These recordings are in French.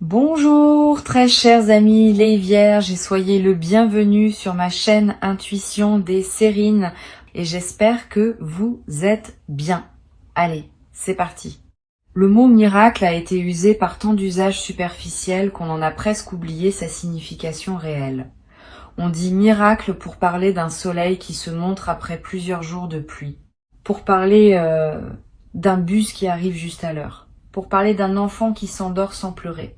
Bonjour très chers amis les vierges et soyez le bienvenu sur ma chaîne Intuition des Sérines et j'espère que vous êtes bien. Allez, c'est parti. Le mot miracle a été usé par tant d'usages superficiels qu'on en a presque oublié sa signification réelle. On dit miracle pour parler d'un soleil qui se montre après plusieurs jours de pluie, pour parler d'un bus qui arrive juste à l'heure, pour parler d'un enfant qui s'endort sans pleurer.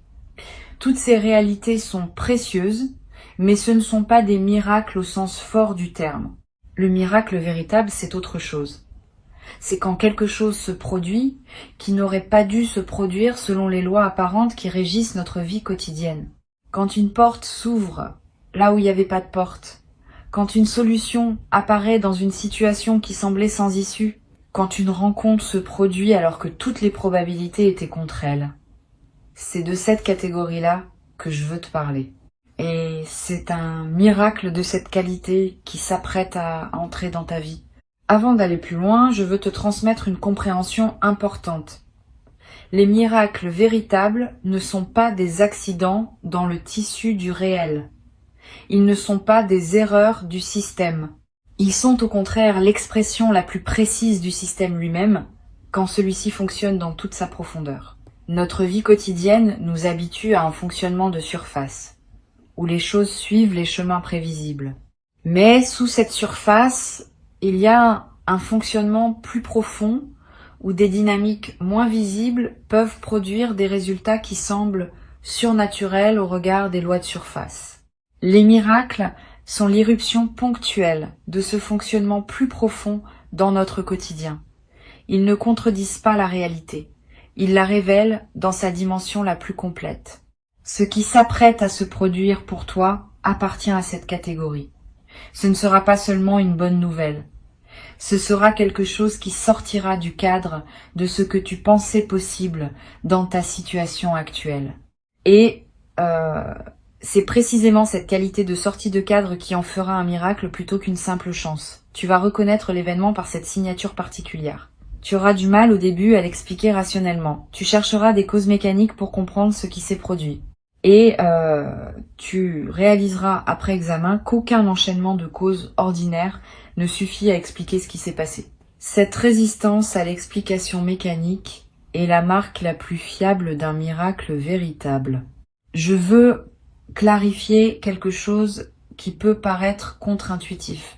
Toutes ces réalités sont précieuses, mais ce ne sont pas des miracles au sens fort du terme. Le miracle véritable, c'est autre chose. C'est quand quelque chose se produit qui n'aurait pas dû se produire selon les lois apparentes qui régissent notre vie quotidienne. Quand une porte s'ouvre là où il n'y avait pas de porte. Quand une solution apparaît dans une situation qui semblait sans issue. Quand une rencontre se produit alors que toutes les probabilités étaient contre elle. C'est de cette catégorie-là que je veux te parler. Et c'est un miracle de cette qualité qui s'apprête à entrer dans ta vie. Avant d'aller plus loin, je veux te transmettre une compréhension importante. Les miracles véritables ne sont pas des accidents dans le tissu du réel. Ils ne sont pas des erreurs du système. Ils sont au contraire l'expression la plus précise du système lui-même, quand celui-ci fonctionne dans toute sa profondeur. Notre vie quotidienne nous habitue à un fonctionnement de surface, où les choses suivent les chemins prévisibles. Mais sous cette surface, il y a un fonctionnement plus profond, où des dynamiques moins visibles peuvent produire des résultats qui semblent surnaturels au regard des lois de surface. Les miracles sont l'irruption ponctuelle de ce fonctionnement plus profond dans notre quotidien. Ils ne contredisent pas la réalité. Il la révèle dans sa dimension la plus complète. Ce qui s'apprête à se produire pour toi appartient à cette catégorie. Ce ne sera pas seulement une bonne nouvelle. Ce sera quelque chose qui sortira du cadre de ce que tu pensais possible dans ta situation actuelle. Et c'est précisément cette qualité de sortie de cadre qui en fera un miracle plutôt qu'une simple chance. Tu vas reconnaître l'événement par cette signature particulière. Tu auras du mal au début à l'expliquer rationnellement. Tu chercheras des causes mécaniques pour comprendre ce qui s'est produit. Et tu réaliseras après examen qu'aucun enchaînement de causes ordinaires ne suffit à expliquer ce qui s'est passé. Cette résistance à l'explication mécanique est la marque la plus fiable d'un miracle véritable. Je veux clarifier quelque chose qui peut paraître contre-intuitif.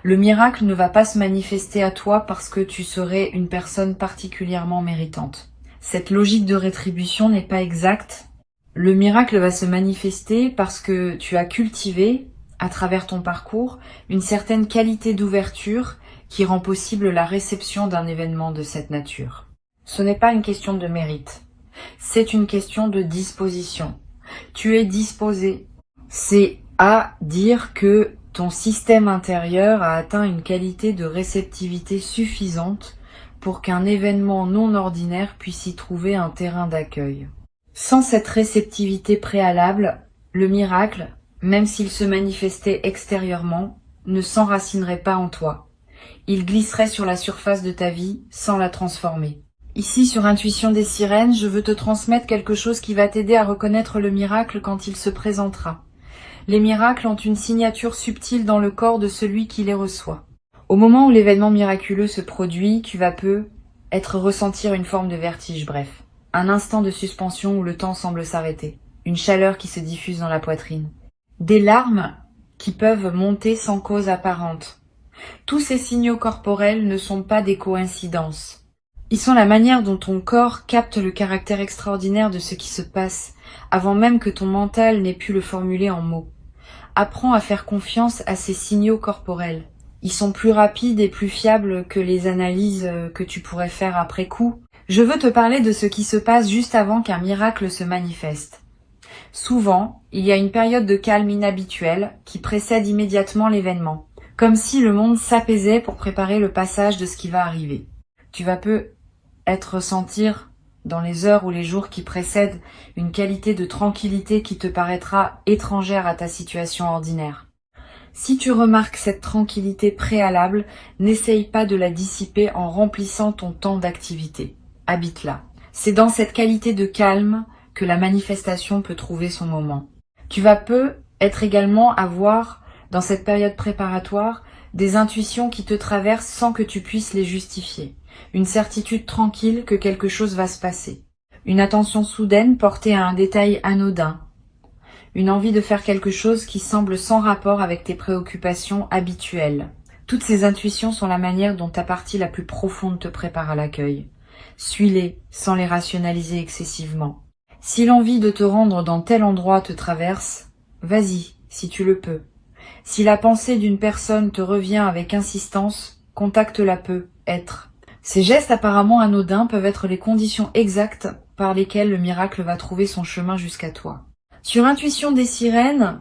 Le miracle ne va pas se manifester à toi parce que tu serais une personne particulièrement méritante. Cette logique de rétribution n'est pas exacte. Le miracle va se manifester parce que tu as cultivé, à travers ton parcours, une certaine qualité d'ouverture qui rend possible la réception d'un événement de cette nature. Ce n'est pas une question de mérite, c'est une question de disposition. Tu es disposé. C'est à dire que ton système intérieur a atteint une qualité de réceptivité suffisante pour qu'un événement non ordinaire puisse y trouver un terrain d'accueil. Sans cette réceptivité préalable, le miracle, même s'il se manifestait extérieurement, ne s'enracinerait pas en toi. Il glisserait sur la surface de ta vie sans la transformer. Ici, sur Intuition des Sirènes, je veux te transmettre quelque chose qui va t'aider à reconnaître le miracle quand il se présentera. Les miracles ont une signature subtile dans le corps de celui qui les reçoit. Au moment où l'événement miraculeux se produit, tu vas ressentir une forme de vertige, bref. Un instant de suspension où le temps semble s'arrêter. Une chaleur qui se diffuse dans la poitrine. Des larmes qui peuvent monter sans cause apparente. Tous ces signaux corporels ne sont pas des coïncidences. Ils sont la manière dont ton corps capte le caractère extraordinaire de ce qui se passe, avant même que ton mental n'ait pu le formuler en mots. Apprends à faire confiance à ces signaux corporels. Ils sont plus rapides et plus fiables que les analyses que tu pourrais faire après coup. Je veux te parler de ce qui se passe juste avant qu'un miracle se manifeste. Souvent, il y a une période de calme inhabituelle qui précède immédiatement l'événement, comme si le monde s'apaisait pour préparer le passage de ce qui va arriver. Tu vas ressentir dans les heures ou les jours qui précèdent une qualité de tranquillité qui te paraîtra étrangère à ta situation ordinaire. Si tu remarques cette tranquillité préalable, n'essaye pas de la dissiper en remplissant ton temps d'activité. Habite-la. C'est dans cette qualité de calme que la manifestation peut trouver son moment. Tu vas être également avoir, dans cette période préparatoire, des intuitions qui te traversent sans que tu puisses les justifier. Une certitude tranquille que quelque chose va se passer. Une attention soudaine portée à un détail anodin. Une envie de faire quelque chose qui semble sans rapport avec tes préoccupations habituelles. Toutes ces intuitions sont la manière dont ta partie la plus profonde te prépare à l'accueil. Suis-les sans les rationaliser excessivement. Si l'envie de te rendre dans tel endroit te traverse, vas-y, si tu le peux. Si la pensée d'une personne te revient avec insistance, contacte-la peu, être. Ces gestes apparemment anodins peuvent être les conditions exactes par lesquelles le miracle va trouver son chemin jusqu'à toi. Sur Intuition des sirènes,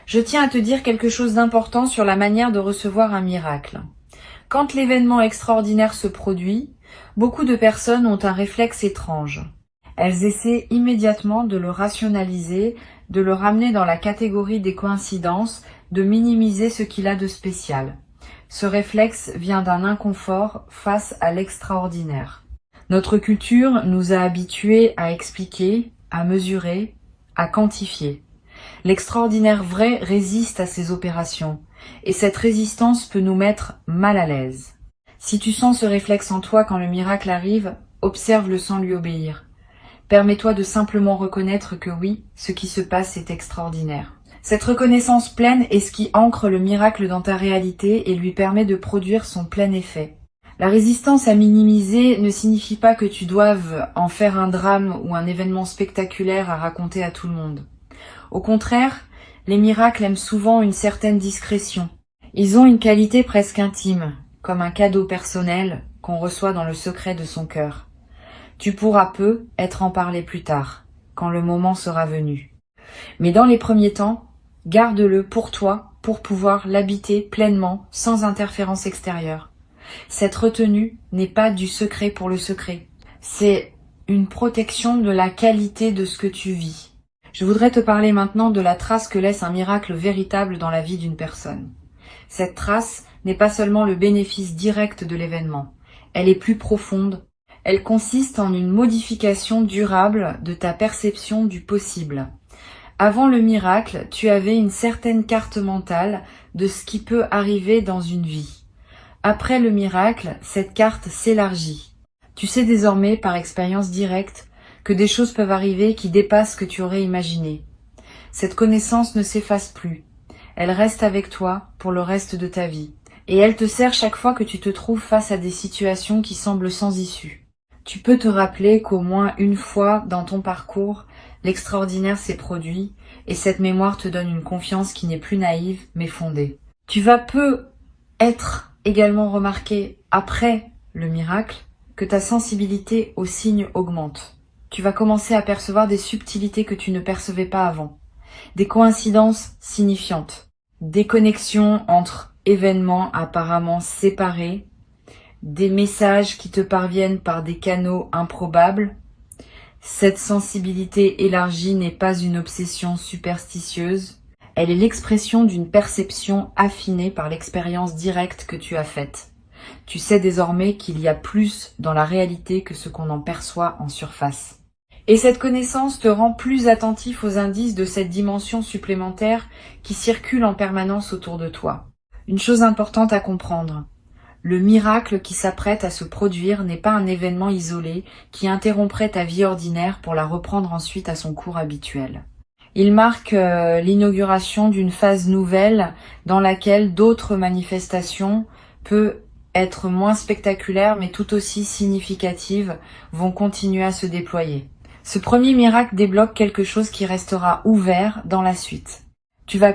je tiens à te dire quelque chose d'important sur la manière de recevoir un miracle. Quand l'événement extraordinaire se produit, beaucoup de personnes ont un réflexe étrange. Elles essaient immédiatement de le rationaliser, de le ramener dans la catégorie des coïncidences, de minimiser ce qu'il a de spécial. Ce réflexe vient d'un inconfort face à l'extraordinaire. Notre culture nous a habitués à expliquer, à mesurer, à quantifier. L'extraordinaire vrai résiste à ces opérations, et cette résistance peut nous mettre mal à l'aise. Si tu sens ce réflexe en toi quand le miracle arrive, observe-le sans lui obéir. Permets-toi de simplement reconnaître que oui, ce qui se passe est extraordinaire. Cette reconnaissance pleine est ce qui ancre le miracle dans ta réalité et lui permet de produire son plein effet. La résistance à minimiser ne signifie pas que tu doives en faire un drame ou un événement spectaculaire à raconter à tout le monde. Au contraire, les miracles aiment souvent une certaine discrétion. Ils ont une qualité presque intime, comme un cadeau personnel qu'on reçoit dans le secret de son cœur. Tu pourras être en parler plus tard, quand le moment sera venu. Mais dans les premiers temps, garde-le pour toi, pour pouvoir l'habiter pleinement, sans interférence extérieure. Cette retenue n'est pas du secret pour le secret. C'est une protection de la qualité de ce que tu vis. Je voudrais te parler maintenant de la trace que laisse un miracle véritable dans la vie d'une personne. Cette trace n'est pas seulement le bénéfice direct de l'événement. Elle est plus profonde. Elle consiste en une modification durable de ta perception du possible. Avant le miracle, tu avais une certaine carte mentale de ce qui peut arriver dans une vie. Après le miracle, cette carte s'élargit. Tu sais désormais, par expérience directe, que des choses peuvent arriver qui dépassent ce que tu aurais imaginé. Cette connaissance ne s'efface plus. Elle reste avec toi pour le reste de ta vie. Et elle te sert chaque fois que tu te trouves face à des situations qui semblent sans issue. Tu peux te rappeler qu'au moins une fois dans ton parcours, l'extraordinaire s'est produit et cette mémoire te donne une confiance qui n'est plus naïve mais fondée. Tu vas être également remarqué après le miracle que ta sensibilité aux signes augmente. Tu vas commencer à percevoir des subtilités que tu ne percevais pas avant, des coïncidences signifiantes, des connexions entre événements apparemment séparés, des messages qui te parviennent par des canaux improbables. Cette sensibilité élargie n'est pas une obsession superstitieuse, elle est l'expression d'une perception affinée par l'expérience directe que tu as faite. Tu sais désormais qu'il y a plus dans la réalité que ce qu'on en perçoit en surface. Et cette connaissance te rend plus attentif aux indices de cette dimension supplémentaire qui circule en permanence autour de toi. Une chose importante à comprendre. Le miracle qui s'apprête à se produire n'est pas un événement isolé qui interromprait ta vie ordinaire pour la reprendre ensuite à son cours habituel. Il marque l'inauguration d'une phase nouvelle dans laquelle d'autres manifestations, peut être moins spectaculaires mais tout aussi significatives, vont continuer à se déployer. Ce premier miracle débloque quelque chose qui restera ouvert dans la suite. Tu vas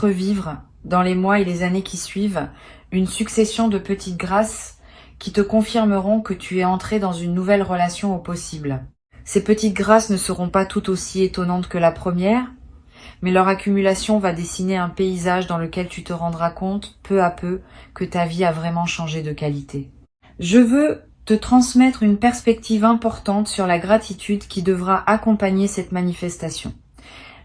vivre dans les mois et les années qui suivent une succession de petites grâces qui te confirmeront que tu es entré dans une nouvelle relation au possible. Ces petites grâces ne seront pas tout aussi étonnantes que la première, mais leur accumulation va dessiner un paysage dans lequel tu te rendras compte, peu à peu, que ta vie a vraiment changé de qualité. Je veux te transmettre une perspective importante sur la gratitude qui devra accompagner cette manifestation.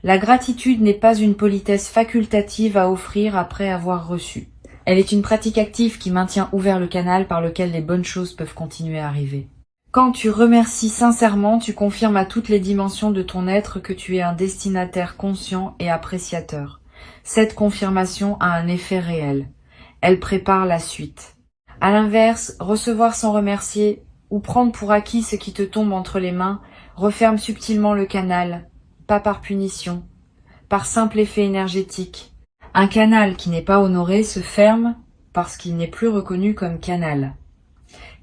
La gratitude n'est pas une politesse facultative à offrir après avoir reçu. Elle est une pratique active qui maintient ouvert le canal par lequel les bonnes choses peuvent continuer à arriver. Quand tu remercies sincèrement, tu confirmes à toutes les dimensions de ton être que tu es un destinataire conscient et appréciateur. Cette confirmation a un effet réel. Elle prépare la suite. À l'inverse, recevoir sans remercier ou prendre pour acquis ce qui te tombe entre les mains referme subtilement le canal, pas par punition, par simple effet énergétique. Un canal qui n'est pas honoré se ferme parce qu'il n'est plus reconnu comme canal.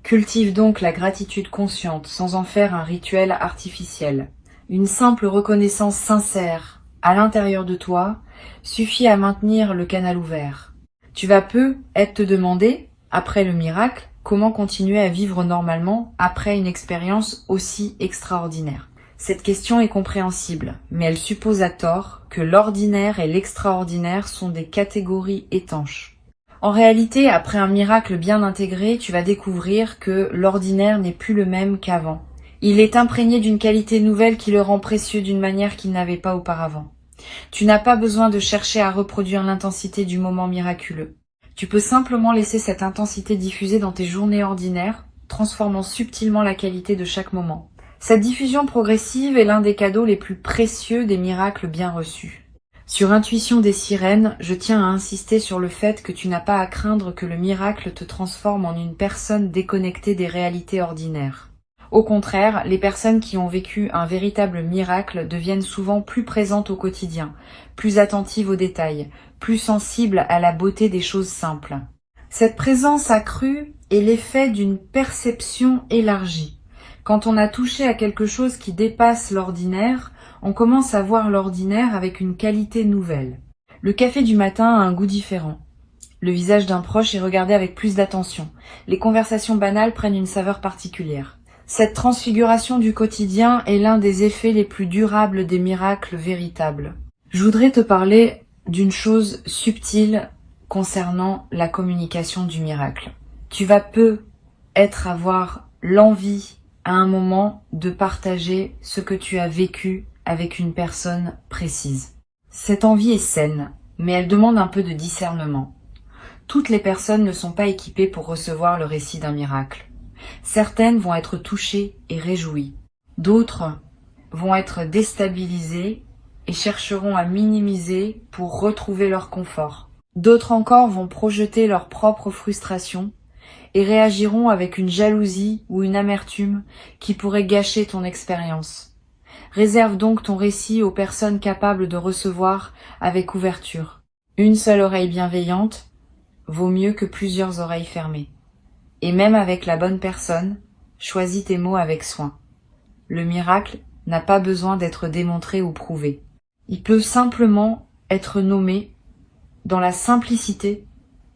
Cultive donc la gratitude consciente sans en faire un rituel artificiel. Une simple reconnaissance sincère à l'intérieur de toi suffit à maintenir le canal ouvert. Tu vas peut-être te demander, après le miracle, comment continuer à vivre normalement après une expérience aussi extraordinaire. Cette question est compréhensible, mais elle suppose à tort que l'ordinaire et l'extraordinaire sont des catégories étanches. En réalité, après un miracle bien intégré, tu vas découvrir que l'ordinaire n'est plus le même qu'avant. Il est imprégné d'une qualité nouvelle qui le rend précieux d'une manière qu'il n'avait pas auparavant. Tu n'as pas besoin de chercher à reproduire l'intensité du moment miraculeux. Tu peux simplement laisser cette intensité diffuser dans tes journées ordinaires, transformant subtilement la qualité de chaque moment. Cette diffusion progressive est l'un des cadeaux les plus précieux des miracles bien reçus. Sur Intuition des sirènes, je tiens à insister sur le fait que tu n'as pas à craindre que le miracle te transforme en une personne déconnectée des réalités ordinaires. Au contraire, les personnes qui ont vécu un véritable miracle deviennent souvent plus présentes au quotidien, plus attentives aux détails, plus sensibles à la beauté des choses simples. Cette présence accrue est l'effet d'une perception élargie. Quand on a touché à quelque chose qui dépasse l'ordinaire, on commence à voir l'ordinaire avec une qualité nouvelle. Le café du matin a un goût différent. Le visage d'un proche est regardé avec plus d'attention. Les conversations banales prennent une saveur particulière. Cette transfiguration du quotidien est l'un des effets les plus durables des miracles véritables. Je voudrais te parler d'une chose subtile concernant la communication du miracle. Tu vas peut-être avoir l'envie à un moment de partager ce que tu as vécu avec une personne précise. Cette envie est saine, mais elle demande un peu de discernement. Toutes les personnes ne sont pas équipées pour recevoir le récit d'un miracle. Certaines vont être touchées et réjouies. D'autres vont être déstabilisées et chercheront à minimiser pour retrouver leur confort. D'autres encore vont projeter leur propre frustration et réagiront avec une jalousie ou une amertume qui pourrait gâcher ton expérience. Réserve donc ton récit aux personnes capables de recevoir avec ouverture. Une seule oreille bienveillante vaut mieux que plusieurs oreilles fermées. Et même avec la bonne personne, choisis tes mots avec soin. Le miracle n'a pas besoin d'être démontré ou prouvé. Il peut simplement être nommé dans la simplicité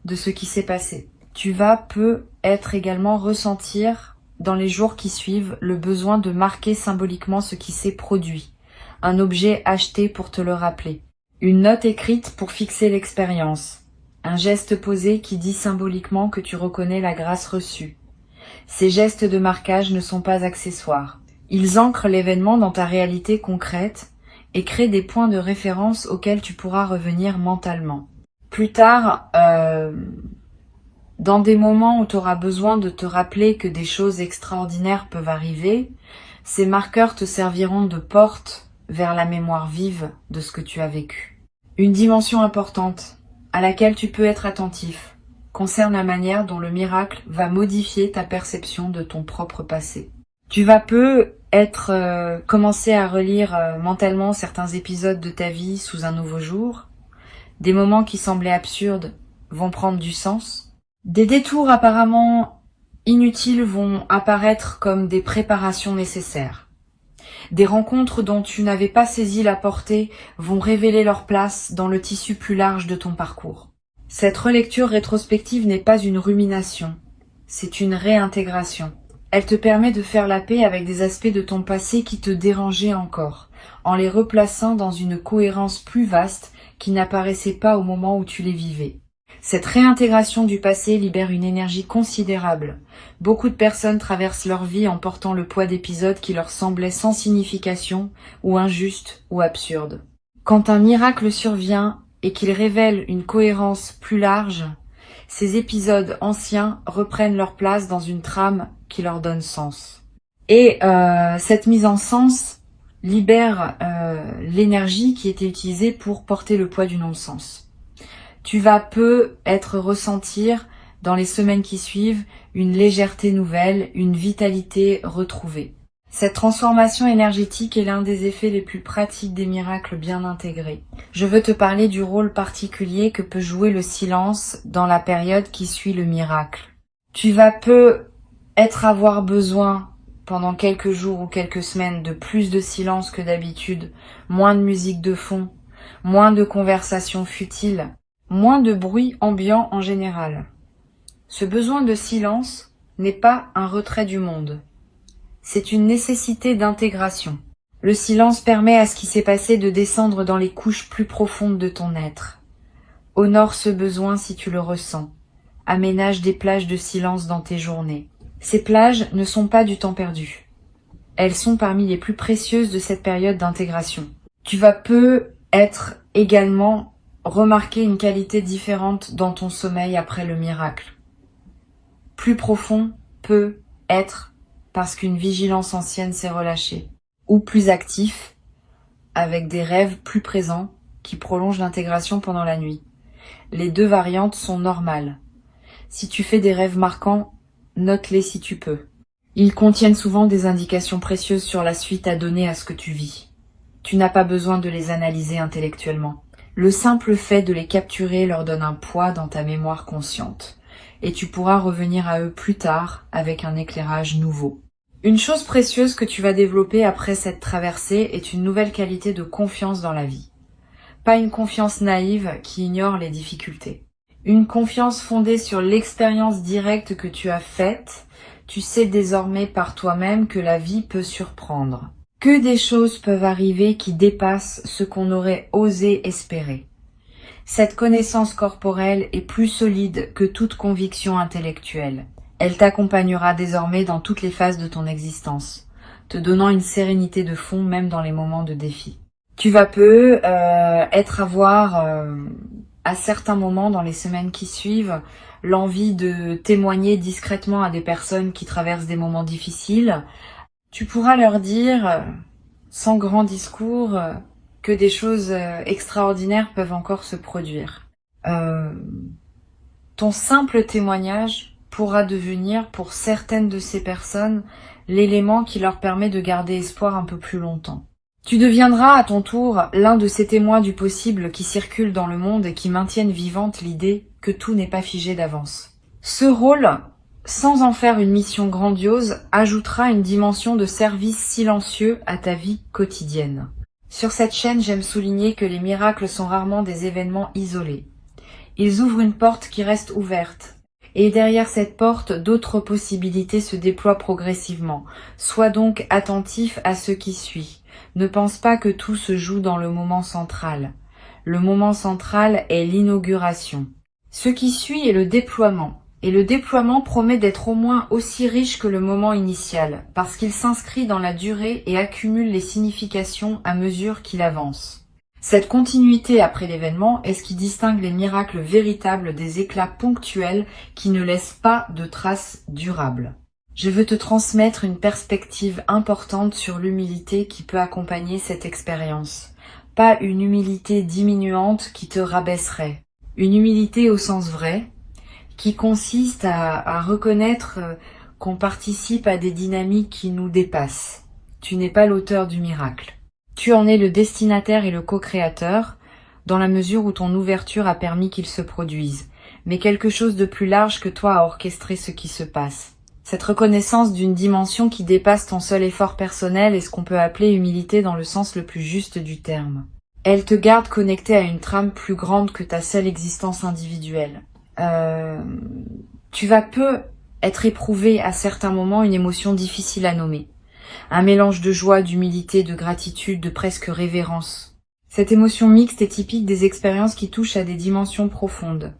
de ce qui s'est passé. Tu vas peut-être également ressentir dans les jours qui suivent le besoin de marquer symboliquement ce qui s'est produit, un objet acheté pour te le rappeler, une note écrite pour fixer l'expérience, un geste posé qui dit symboliquement que tu reconnais la grâce reçue. Ces gestes de marquage ne sont pas accessoires. Ils ancrent l'événement dans ta réalité concrète et créent des points de référence auxquels tu pourras revenir mentalement. Plus tard, dans des moments où tu auras besoin de te rappeler que des choses extraordinaires peuvent arriver, ces marqueurs te serviront de porte vers la mémoire vive de ce que tu as vécu. Une dimension importante à laquelle tu peux être attentif concerne la manière dont le miracle va modifier ta perception de ton propre passé. Tu vas peut-être commencer à relire mentalement certains épisodes de ta vie sous un nouveau jour. Des moments qui semblaient absurdes vont prendre du sens. Des détours apparemment inutiles vont apparaître comme des préparations nécessaires. Des rencontres dont tu n'avais pas saisi la portée vont révéler leur place dans le tissu plus large de ton parcours. Cette relecture rétrospective n'est pas une rumination, c'est une réintégration. Elle te permet de faire la paix avec des aspects de ton passé qui te dérangeaient encore, en les replaçant dans une cohérence plus vaste qui n'apparaissait pas au moment où tu les vivais. Cette réintégration du passé libère une énergie considérable. Beaucoup de personnes traversent leur vie en portant le poids d'épisodes qui leur semblaient sans signification, ou injustes, ou absurdes. Quand un miracle survient et qu'il révèle une cohérence plus large, ces épisodes anciens reprennent leur place dans une trame qui leur donne sens. Et cette mise en sens libère l'énergie qui était utilisée pour porter le poids du non-sens. Tu vas peut-être ressentir dans les semaines qui suivent une légèreté nouvelle, une vitalité retrouvée. Cette transformation énergétique est l'un des effets les plus pratiques des miracles bien intégrés. Je veux te parler du rôle particulier que peut jouer le silence dans la période qui suit le miracle. Tu vas peut-être avoir besoin pendant quelques jours ou quelques semaines de plus de silence que d'habitude, moins de musique de fond, moins de conversations futiles, moins de bruit ambiant en général. Ce besoin de silence n'est pas un retrait du monde. C'est une nécessité d'intégration. Le silence permet à ce qui s'est passé de descendre dans les couches plus profondes de ton être. Honore ce besoin si tu le ressens. Aménage des plages de silence dans tes journées. Ces plages ne sont pas du temps perdu. Elles sont parmi les plus précieuses de cette période d'intégration. Tu vas peut-être également remarquer une qualité différente dans ton sommeil après le miracle. Plus profond peut être parce qu'une vigilance ancienne s'est relâchée, ou plus actif, avec des rêves plus présents qui prolongent l'intégration pendant la nuit. Les deux variantes sont normales. Si tu fais des rêves marquants, note-les si tu peux. Ils contiennent souvent des indications précieuses sur la suite à donner à ce que tu vis. Tu n'as pas besoin de les analyser intellectuellement. Le simple fait de les capturer leur donne un poids dans ta mémoire consciente. Et tu pourras revenir à eux plus tard avec un éclairage nouveau. Une chose précieuse que tu vas développer après cette traversée est une nouvelle qualité de confiance dans la vie. Pas une confiance naïve qui ignore les difficultés. Une confiance fondée sur l'expérience directe que tu as faite. Tu sais désormais par toi-même que la vie peut surprendre. Que des choses peuvent arriver qui dépassent ce qu'on aurait osé espérer. Cette connaissance corporelle est plus solide que toute conviction intellectuelle. Elle t'accompagnera désormais dans toutes les phases de ton existence, te donnant une sérénité de fond même dans les moments de défi. Tu vas avoir à certains moments dans les semaines qui suivent l'envie de témoigner discrètement à des personnes qui traversent des moments difficiles. Tu pourras leur dire, sans grand discours, que des choses extraordinaires peuvent encore se produire. Ton simple témoignage pourra devenir, pour certaines de ces personnes, l'élément qui leur permet de garder espoir un peu plus longtemps. Tu deviendras à ton tour l'un de ces témoins du possible qui circulent dans le monde et qui maintiennent vivante l'idée que tout n'est pas figé d'avance. Ce rôle, sans en faire une mission grandiose, ajoutera une dimension de service silencieux à ta vie quotidienne. Sur cette chaîne, j'aime souligner que les miracles sont rarement des événements isolés. Ils ouvrent une porte qui reste ouverte. Et derrière cette porte, d'autres possibilités se déploient progressivement. Sois donc attentif à ce qui suit. Ne pense pas que tout se joue dans le moment central. Le moment central est l'inauguration. Ce qui suit est le déploiement. Et le déploiement promet d'être au moins aussi riche que le moment initial, parce qu'il s'inscrit dans la durée et accumule les significations à mesure qu'il avance. Cette continuité après l'événement est ce qui distingue les miracles véritables des éclats ponctuels qui ne laissent pas de traces durables. Je veux te transmettre une perspective importante sur l'humilité qui peut accompagner cette expérience. Pas une humilité diminuante qui te rabaisserait. Une humilité au sens vrai, qui consiste à reconnaître qu'on participe à des dynamiques qui nous dépassent. Tu n'es pas l'auteur du miracle. Tu en es le destinataire et le co-créateur, dans la mesure où ton ouverture a permis qu'il se produise. Mais quelque chose de plus large que toi a orchestré ce qui se passe. Cette reconnaissance d'une dimension qui dépasse ton seul effort personnel est ce qu'on peut appeler humilité dans le sens le plus juste du terme. Elle te garde connecté à une trame plus grande que ta seule existence individuelle. Tu vas être éprouvé à certains moments une émotion difficile à nommer. Un mélange de joie, d'humilité, de gratitude, de presque révérence. Cette émotion mixte est typique des expériences qui touchent à des dimensions profondes.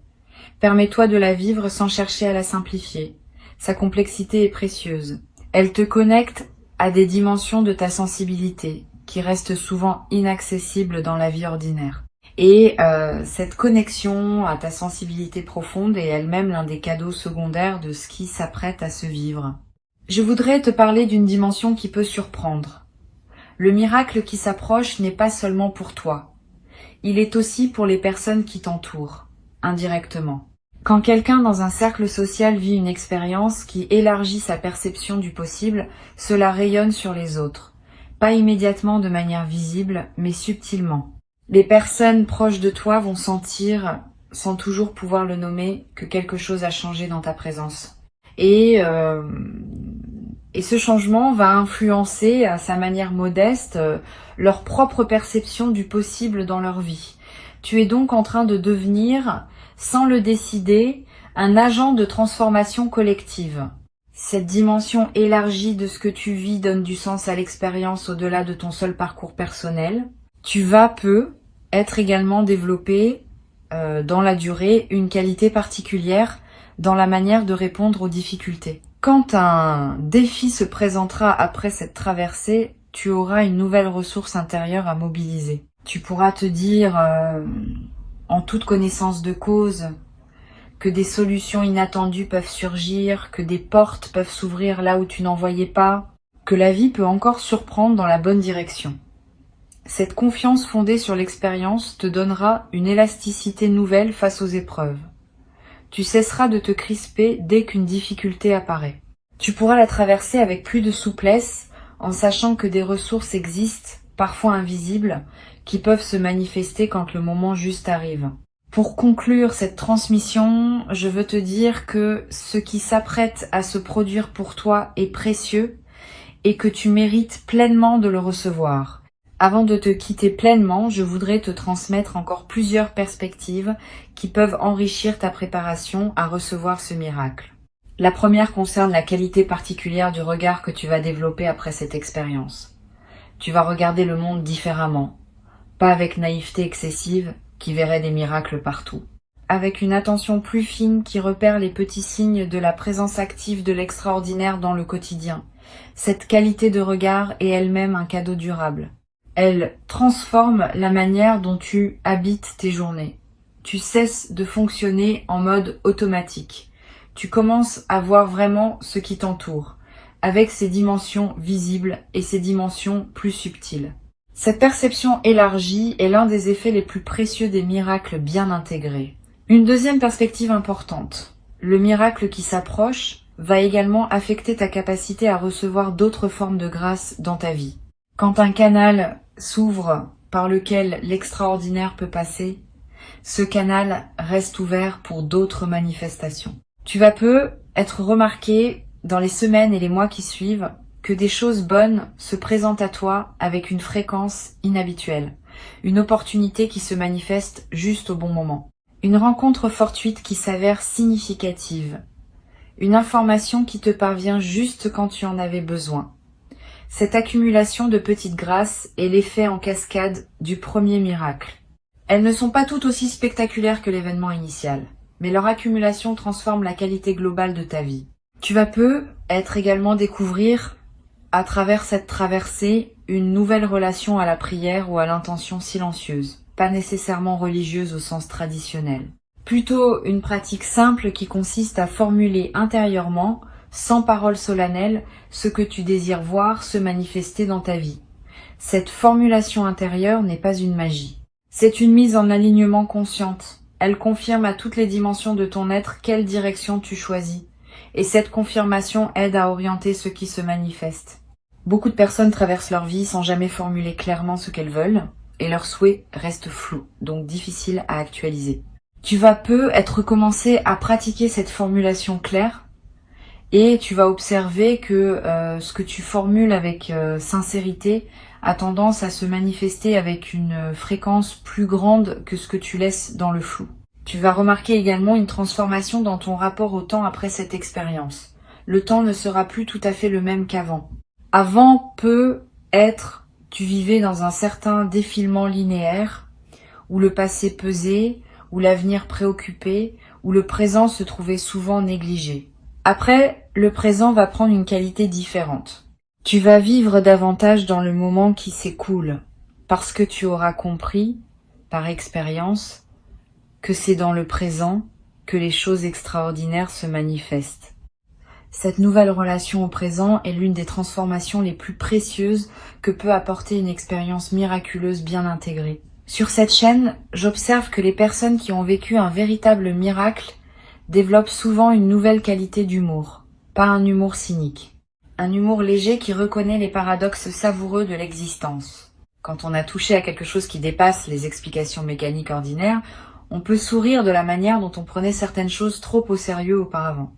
Permets-toi de la vivre sans chercher à la simplifier. Sa complexité est précieuse. Elle te connecte à des dimensions de ta sensibilité, qui restent souvent inaccessibles dans la vie ordinaire. Et cette connexion à ta sensibilité profonde est elle-même l'un des cadeaux secondaires de ce qui s'apprête à se vivre. Je voudrais te parler d'une dimension qui peut surprendre. Le miracle qui s'approche n'est pas seulement pour toi. Il est aussi pour les personnes qui t'entourent, indirectement. Quand quelqu'un dans un cercle social vit une expérience qui élargit sa perception du possible, cela rayonne sur les autres. Pas immédiatement de manière visible, mais subtilement. Les personnes proches de toi vont sentir, sans toujours pouvoir le nommer, que quelque chose a changé dans ta présence. Et ce changement va influencer à sa manière modeste leur propre perception du possible dans leur vie. Tu es donc en train de devenir, sans le décider, un agent de transformation collective. Cette dimension élargie de ce que tu vis donne du sens à l'expérience au-delà de ton seul parcours personnel. Tu vas être également développé dans la durée une qualité particulière dans la manière de répondre aux difficultés. Quand un défi se présentera après cette traversée, tu auras une nouvelle ressource intérieure à mobiliser. Tu pourras te dire, en toute connaissance de cause, que des solutions inattendues peuvent surgir, que des portes peuvent s'ouvrir là où tu n'en voyais pas, que la vie peut encore surprendre dans la bonne direction. Cette confiance fondée sur l'expérience te donnera une élasticité nouvelle face aux épreuves. Tu cesseras de te crisper dès qu'une difficulté apparaît. Tu pourras la traverser avec plus de souplesse en sachant que des ressources existent, parfois invisibles, qui peuvent se manifester quand le moment juste arrive. Pour conclure cette transmission, je veux te dire que ce qui s'apprête à se produire pour toi est précieux et que tu mérites pleinement de le recevoir. Avant de te quitter pleinement, je voudrais te transmettre encore plusieurs perspectives qui peuvent enrichir ta préparation à recevoir ce miracle. La première concerne la qualité particulière du regard que tu vas développer après cette expérience. Tu vas regarder le monde différemment, pas avec naïveté excessive qui verrait des miracles partout, avec une attention plus fine qui repère les petits signes de la présence active de l'extraordinaire dans le quotidien. Cette qualité de regard est elle-même un cadeau durable. Elle transforme la manière dont tu habites tes journées. Tu cesses de fonctionner en mode automatique. Tu commences à voir vraiment ce qui t'entoure, avec ses dimensions visibles et ses dimensions plus subtiles. Cette perception élargie est l'un des effets les plus précieux des miracles bien intégrés. Une deuxième perspective importante. Le miracle qui s'approche va également affecter ta capacité à recevoir d'autres formes de grâce dans ta vie. Quand un canal s'ouvre par lequel l'extraordinaire peut passer, ce canal reste ouvert pour d'autres manifestations. Tu vas être remarqué dans les semaines et les mois qui suivent que des choses bonnes se présentent à toi avec une fréquence inhabituelle, une opportunité qui se manifeste juste au bon moment, une rencontre fortuite qui s'avère significative, une information qui te parvient juste quand tu en avais besoin. Cette accumulation de petites grâces est l'effet en cascade du premier miracle. Elles ne sont pas toutes aussi spectaculaires que l'événement initial, mais leur accumulation transforme la qualité globale de ta vie. Tu vas être également découvrir, à travers cette traversée, une nouvelle relation à la prière ou à l'intention silencieuse, pas nécessairement religieuse au sens traditionnel. Plutôt une pratique simple qui consiste à formuler intérieurement, sans parole solennelle, ce que tu désires voir se manifester dans ta vie. Cette formulation intérieure n'est pas une magie. C'est une mise en alignement consciente. Elle confirme à toutes les dimensions de ton être quelle direction tu choisis. Et cette confirmation aide à orienter ce qui se manifeste. Beaucoup de personnes traversent leur vie sans jamais formuler clairement ce qu'elles veulent, et leurs souhaits restent flous, donc difficiles à actualiser. Tu vas être recommencé à pratiquer cette formulation claire, et tu vas observer que ce que tu formules avec sincérité a tendance à se manifester avec une fréquence plus grande que ce que tu laisses dans le flou. Tu vas remarquer également une transformation dans ton rapport au temps après cette expérience. Le temps ne sera plus tout à fait le même qu'avant. Avant tu vivais dans un certain défilement linéaire, où le passé pesait, où l'avenir préoccupait, où le présent se trouvait souvent négligé. Après, le présent va prendre une qualité différente. Tu vas vivre davantage dans le moment qui s'écoule, parce que tu auras compris, par expérience, que c'est dans le présent que les choses extraordinaires se manifestent. Cette nouvelle relation au présent est l'une des transformations les plus précieuses que peut apporter une expérience miraculeuse bien intégrée. Sur cette chaîne, j'observe que les personnes qui ont vécu un véritable miracle développent souvent une nouvelle qualité d'humour, pas un humour cynique. Un humour léger qui reconnaît les paradoxes savoureux de l'existence. Quand on a touché à quelque chose qui dépasse les explications mécaniques ordinaires, on peut sourire de la manière dont on prenait certaines choses trop au sérieux auparavant.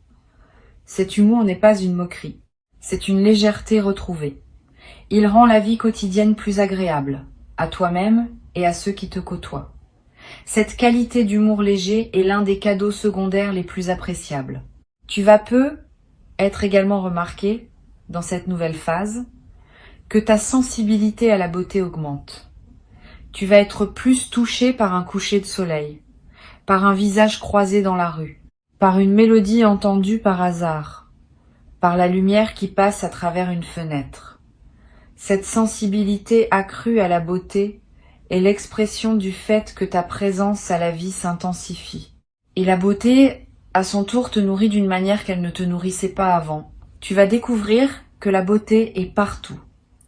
Cet humour n'est pas une moquerie, c'est une légèreté retrouvée. Il rend la vie quotidienne plus agréable, à toi-même et à ceux qui te côtoient. Cette qualité d'humour léger est l'un des cadeaux secondaires les plus appréciables. Tu vas peu être également remarqué, dans cette nouvelle phase, que ta sensibilité à la beauté augmente. Tu vas être plus touché par un coucher de soleil, par un visage croisé dans la rue, par une mélodie entendue par hasard, par la lumière qui passe à travers une fenêtre. Cette sensibilité accrue à la beauté est l'expression du fait que ta présence à la vie s'intensifie. Et la beauté, à son tour, te nourrit d'une manière qu'elle ne te nourrissait pas avant. Tu vas découvrir que la beauté est partout,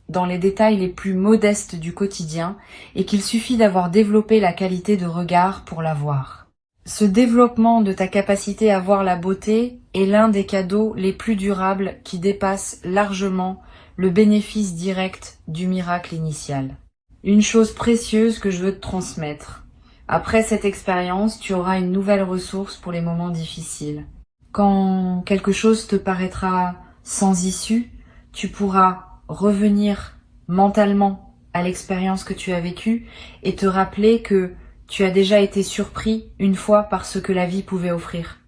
dans les détails les plus modestes du quotidien, et qu'il suffit d'avoir développé la qualité de regard pour la voir. Ce développement de ta capacité à voir la beauté est l'un des cadeaux les plus durables qui dépassent largement le bénéfice direct du miracle initial. Une chose précieuse que je veux te transmettre. Après cette expérience, tu auras une nouvelle ressource pour les moments difficiles. Quand quelque chose te paraîtra sans issue, tu pourras revenir mentalement à l'expérience que tu as vécue et te rappeler que tu as déjà été surpris une fois par ce que la vie pouvait offrir.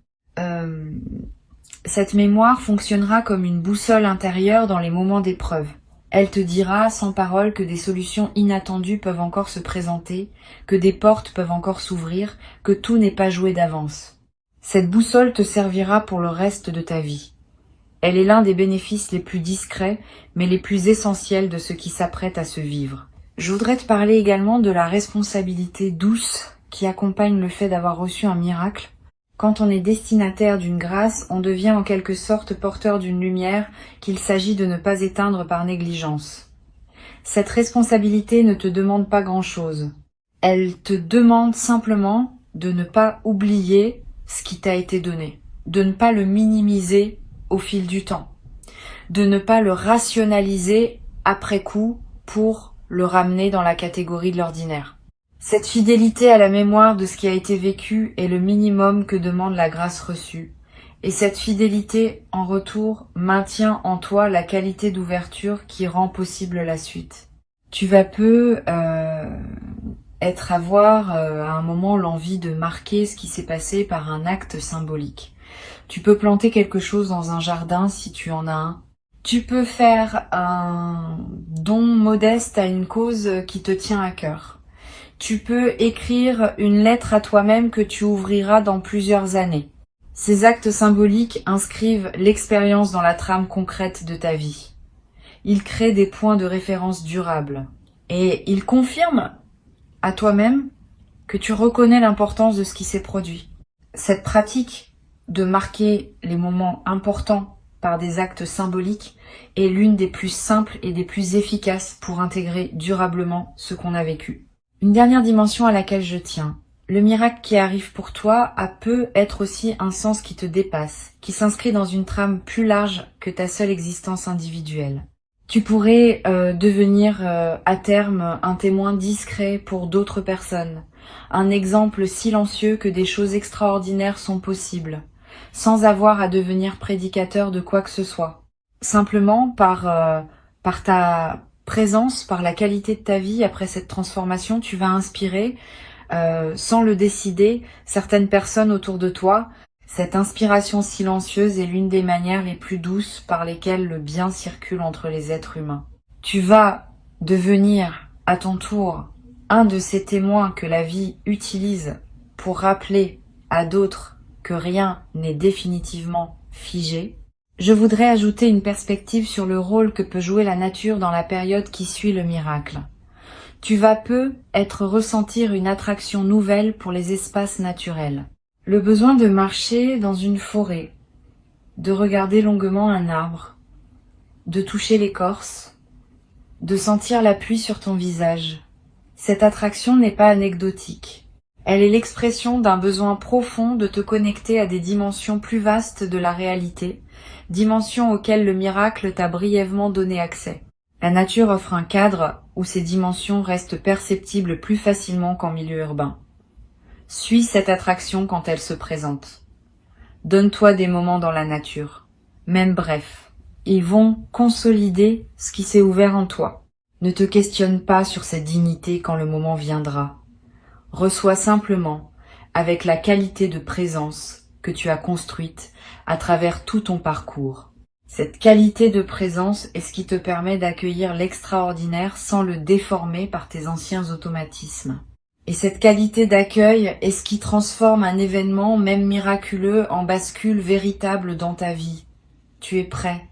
Cette mémoire fonctionnera comme une boussole intérieure dans les moments d'épreuve. Elle te dira sans parole que des solutions inattendues peuvent encore se présenter, que des portes peuvent encore s'ouvrir, que tout n'est pas joué d'avance. Cette boussole te servira pour le reste de ta vie. Elle est l'un des bénéfices les plus discrets, mais les plus essentiels de ce qui s'apprête à se vivre. Je voudrais te parler également de la responsabilité douce qui accompagne le fait d'avoir reçu un miracle. Quand on est destinataire d'une grâce, on devient en quelque sorte porteur d'une lumière qu'il s'agit de ne pas éteindre par négligence. Cette responsabilité ne te demande pas grand-chose. Elle te demande simplement de ne pas oublier ce qui t'a été donné, de ne pas le minimiser au fil du temps, de ne pas le rationaliser après coup pour le ramener dans la catégorie de l'ordinaire. Cette fidélité à la mémoire de ce qui a été vécu est le minimum que demande la grâce reçue. Et cette fidélité, en retour, maintient en toi la qualité d'ouverture qui rend possible la suite. Tu vas peu avoir à un moment l'envie de marquer ce qui s'est passé par un acte symbolique. Tu peux planter quelque chose dans un jardin si tu en as un. Tu peux faire un don modeste à une cause qui te tient à cœur. Tu peux écrire une lettre à toi-même que tu ouvriras dans plusieurs années. Ces actes symboliques inscrivent l'expérience dans la trame concrète de ta vie. Ils créent des points de référence durables. Et ils confirment à toi-même que tu reconnais l'importance de ce qui s'est produit. Cette pratique de marquer les moments importants par des actes symboliques est l'une des plus simples et des plus efficaces pour intégrer durablement ce qu'on a vécu. Une dernière dimension à laquelle je tiens. Le miracle qui arrive pour toi peut être aussi un sens qui te dépasse, qui s'inscrit dans une trame plus large que ta seule existence individuelle. Tu pourrais devenir à terme un témoin discret pour d'autres personnes, un exemple silencieux que des choses extraordinaires sont possibles, sans avoir à devenir prédicateur de quoi que ce soit. Simplement par ta présence, par la qualité de ta vie après cette transformation, tu vas inspirer, sans le décider, certaines personnes autour de toi. Cette inspiration silencieuse est l'une des manières les plus douces par lesquelles le bien circule entre les êtres humains. Tu vas devenir, à ton tour, un de ces témoins que la vie utilise pour rappeler à d'autres que rien n'est définitivement figé. Je voudrais ajouter une perspective sur le rôle que peut jouer la nature dans la période qui suit le miracle. Tu vas peu ressentir une attraction nouvelle pour les espaces naturels. Le besoin de marcher dans une forêt, de regarder longuement un arbre, de toucher l'écorce, de sentir la pluie sur ton visage. Cette attraction n'est pas anecdotique. Elle est l'expression d'un besoin profond de te connecter à des dimensions plus vastes de la réalité, dimensions auxquelles le miracle t'a brièvement donné accès. La nature offre un cadre où ces dimensions restent perceptibles plus facilement qu'en milieu urbain. Suis cette attraction quand elle se présente. Donne-toi des moments dans la nature, même brefs. Ils vont consolider ce qui s'est ouvert en toi. Ne te questionne pas sur cette dignité quand le moment viendra. Reçois simplement, avec la qualité de présence que tu as construite à travers tout ton parcours. Cette qualité de présence est ce qui te permet d'accueillir l'extraordinaire sans le déformer par tes anciens automatismes. Et cette qualité d'accueil est ce qui transforme un événement, même miraculeux, en bascule véritable dans ta vie. Tu es prêt.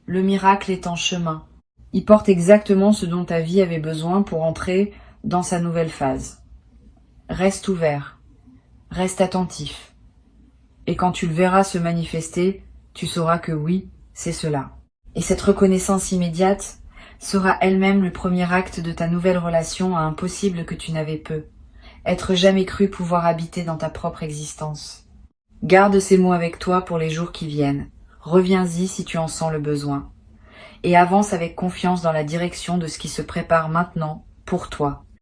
Le miracle est en chemin. Il porte exactement ce dont ta vie avait besoin pour entrer dans sa nouvelle phase. Reste ouvert, reste attentif. Et quand tu le verras se manifester, tu sauras que oui, c'est cela. Et cette reconnaissance immédiate sera elle-même le premier acte de ta nouvelle relation à un possible que tu n'avais peu. Être jamais cru pouvoir habiter dans ta propre existence. Garde ces mots avec toi pour les jours qui viennent. Reviens-y si tu en sens le besoin. Et avance avec confiance dans la direction de ce qui se prépare maintenant pour toi.